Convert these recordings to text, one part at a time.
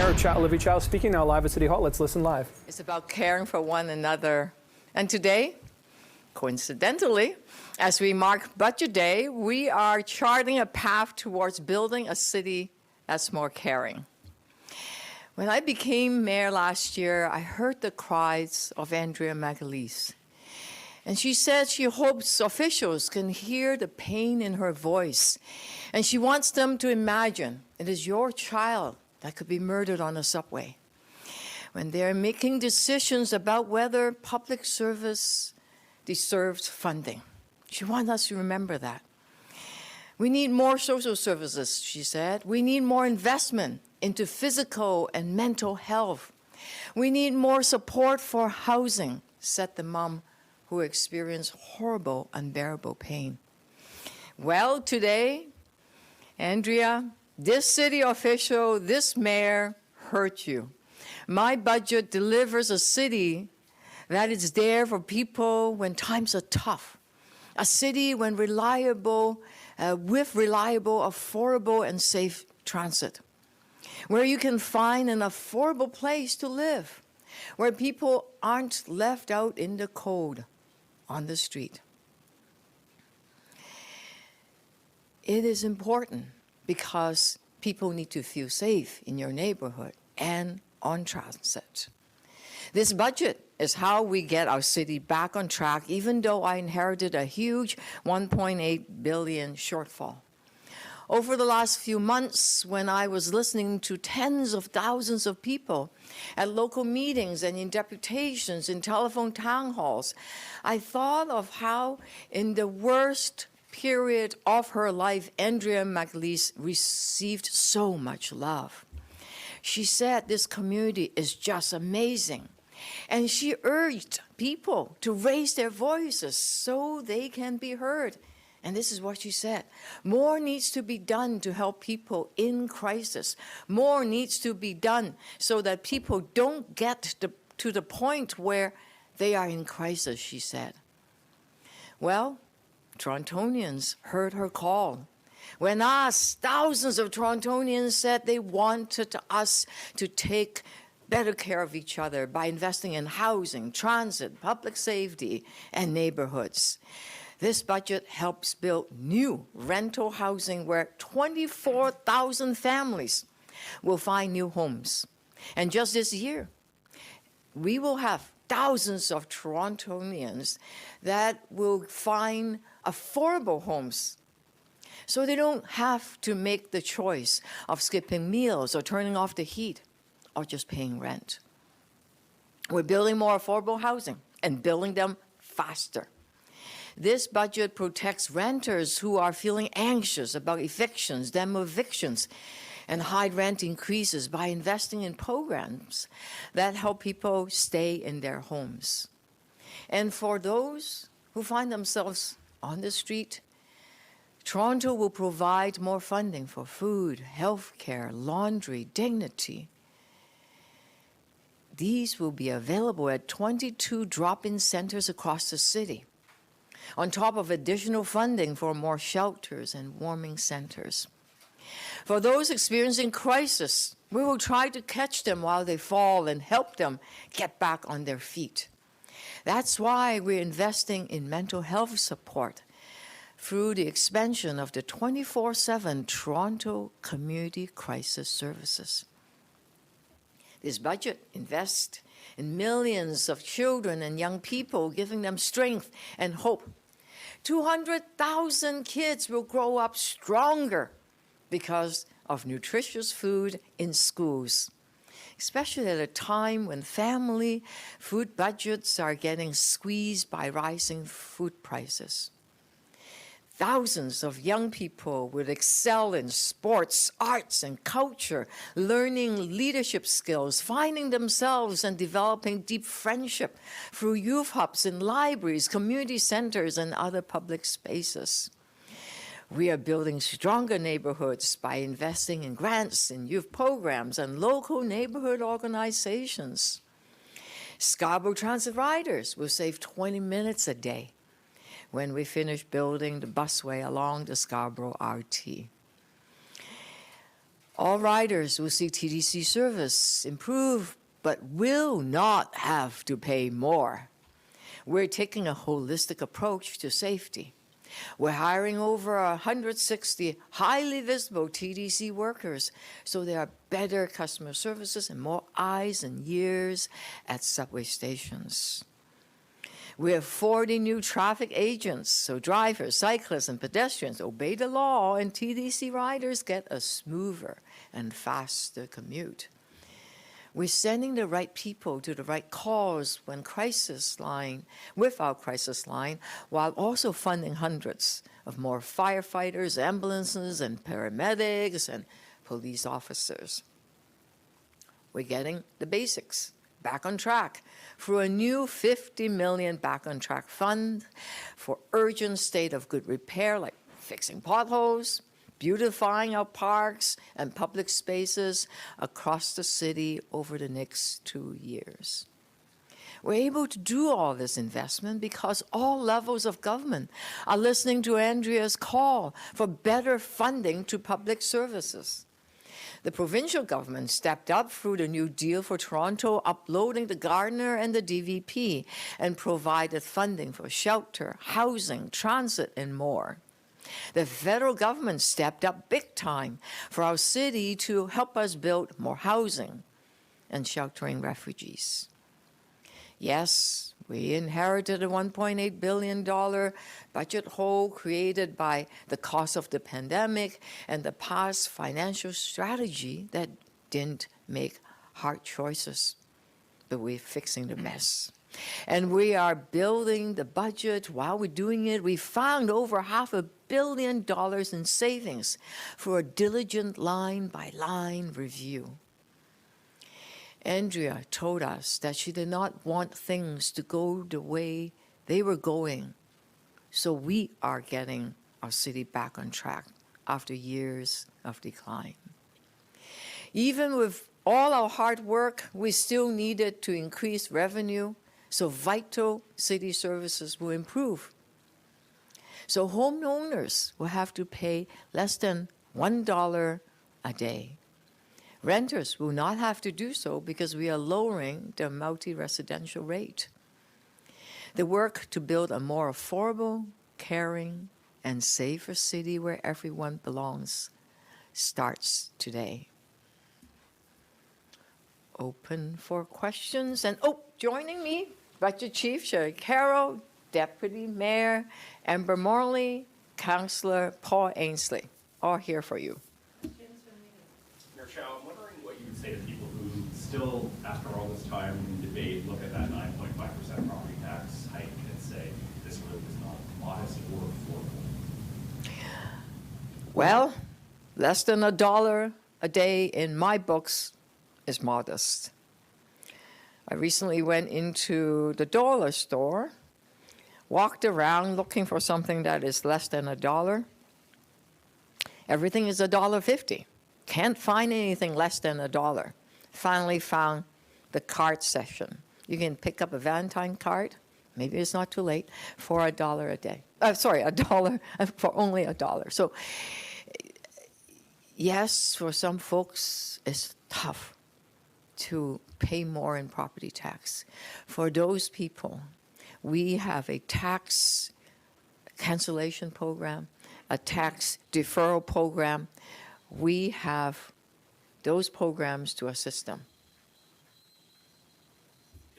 Mayor Olivia Chow speaking now live at City Hall. Let's listen live. It's about caring for one another. And today, coincidentally, as we mark Budget Day, we are charting a path towards building a city that's more caring. When I became mayor last year, I heard the cries of Andrea Magalhaes. And she said she hopes officials can hear the pain in her voice. And she wants them to imagine it is your child that could be murdered on a subway when they're making decisions about whether public service deserves funding. She wants us to remember that. We need more social services, she said. We need more investment into physical and mental health. We need more support for housing, said the mom who experienced horrible, unbearable pain. Well, today, Andrea, this city official, this mayor hurt you. My budget delivers a city that is there for people when times are tough. A city with reliable, affordable, and safe transit. Where you can find an affordable place to live. Where people aren't left out in the cold on the street. It is important because people need to feel safe in your neighborhood and on transit. This budget is how we get our city back on track, even though I inherited a huge $1.8 billion shortfall. Over the last few months, when I was listening to tens of thousands of people at local meetings and in deputations, in telephone town halls, I thought of how in the worst period of her life, Andrea Magalhaes received so much love. She said this community is just amazing. And she urged people to raise their voices so they can be heard. And this is what she said. More needs to be done to help people in crisis. More needs to be done so that people don't get to the point where they are in crisis, she said. Well, Torontonians heard her call. When asked, thousands of Torontonians said they wanted us to take better care of each other by investing in housing, transit, public safety, and neighborhoods. This budget helps build new rental housing where 24,000 families will find new homes. And just this year, we will have thousands of Torontonians that will find affordable homes so they don't have to make the choice of skipping meals or turning off the heat or just paying rent. We're building more affordable housing and building them faster. This budget protects renters who are feeling anxious about evictions, demo-evictions, and high rent increases by investing in programs that help people stay in their homes. And for those who find themselves on the street, Toronto will provide more funding for food, health care, laundry, dignity. These will be available at 22 drop-in centers across the city, on top of additional funding for more shelters and warming centers. For those experiencing crisis, we will try to catch them while they fall and help them get back on their feet. That's why we're investing in mental health support through the expansion of the 24/7 Toronto Community Crisis Services. This budget invests in millions of children and young people, giving them strength and hope. 200,000 kids will grow up stronger because of nutritious food in schools, especially at a time when family food budgets are getting squeezed by rising food prices. Thousands of young people will excel in sports, arts, and culture, learning leadership skills, finding themselves and developing deep friendship through youth hubs in libraries, community centers, and other public spaces. We are building stronger neighborhoods by investing in grants in youth programs and local neighborhood organizations. Scarborough Transit riders will save 20 minutes a day when we finish building the busway along the Scarborough RT. All riders will see TDC service improve, but will not have to pay more. We're taking a holistic approach to safety. We're hiring over 160 highly visible TDC workers, so there are better customer services and more eyes and ears at subway stations. We have 40 new traffic agents, so drivers, cyclists, and pedestrians obey the law, and TDC riders get a smoother and faster commute. We're sending the right people to the right cause with our crisis line, while also funding hundreds of more firefighters, ambulances, and paramedics, and police officers. We're getting the basics back on track through a new $50 million Back on Track fund for urgent state of good repair, like fixing potholes, beautifying our parks and public spaces across the city over the next 2 years. We're able to do all this investment because all levels of government are listening to Andrea's call for better funding to public services. The provincial government stepped up through the New Deal for Toronto, uploading the Gardner and the DVP, and provided funding for shelter, housing, transit, and more. The federal government stepped up big time for our city to help us build more housing and sheltering refugees. Yes, we inherited a $1.8 billion budget hole created by the cost of the pandemic and the past financial strategy that didn't make hard choices. But we're fixing the mess. And we are building the budget. While we're doing it, we found over $500 million in savings for a diligent line-by-line review. Andrea told us that she did not want things to go the way they were going, so we are getting our city back on track after years of decline. Even with all our hard work, we still needed to increase revenue, so vital city services will improve. So homeowners will have to pay less than $1 a day. Renters will not have to do so because we are lowering the multi-residential rate. The work to build a more affordable, caring, and safer city where everyone belongs starts today. Open for questions. And joining me, Budget Chief Sherry Carroll, Deputy Mayor Amber Morley, Councillor Paul Ainsley, all here for you. Mayor Chow, I'm wondering what you would say to people who still, after all this time in debate, look at that 9.5% property tax hike and say this really is not modest or affordable. Well, less than $1 a day in my books is modest. I recently went into the dollar store, walked around looking for something that is less than $1. Everything is $1.50. Can't find anything less than $1. Finally found the card section. You can pick up a Valentine card, maybe it's not too late, for $1 a day. $1 for only $1. So yes, for some folks, it's tough to pay more in property tax. For those people, we have a tax cancellation program, a tax deferral program. We have those programs to assist them.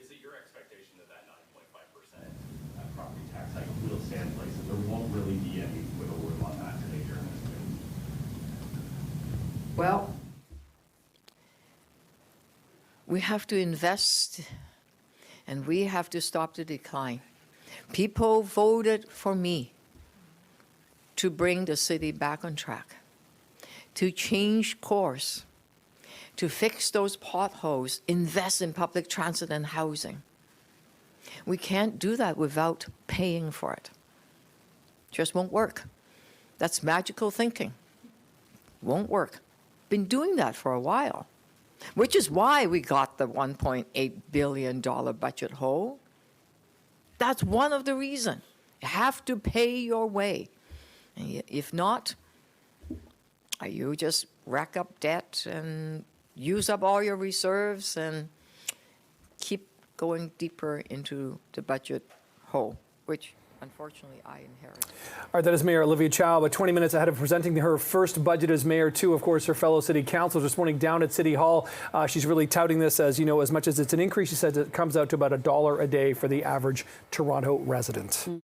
Is it your expectation that that 9.5% property tax hike will stay in place, and there won't really be any wiggle room on that today during this meeting? Well, we have to invest, and we have to stop the decline. People voted for me to bring the city back on track, to change course, to fix those potholes, invest in public transit and housing. We can't do that without paying for it. Just won't work. That's magical thinking. Won't work. Been doing that for a while, which is why we got the $1.8 billion budget hole. That's one of the reasons. You have to pay your way. And if not, You just rack up debt and use up all your reserves and keep going deeper into the budget hole, which unfortunately I inherited. All right, that is Mayor Olivia Chow, about 20 minutes ahead of presenting her first budget as mayor, too. Of course, her fellow city councilors this morning down at City Hall. She's really touting this as, as much as it's an increase, she says it comes out to about $1 a day for the average Toronto resident.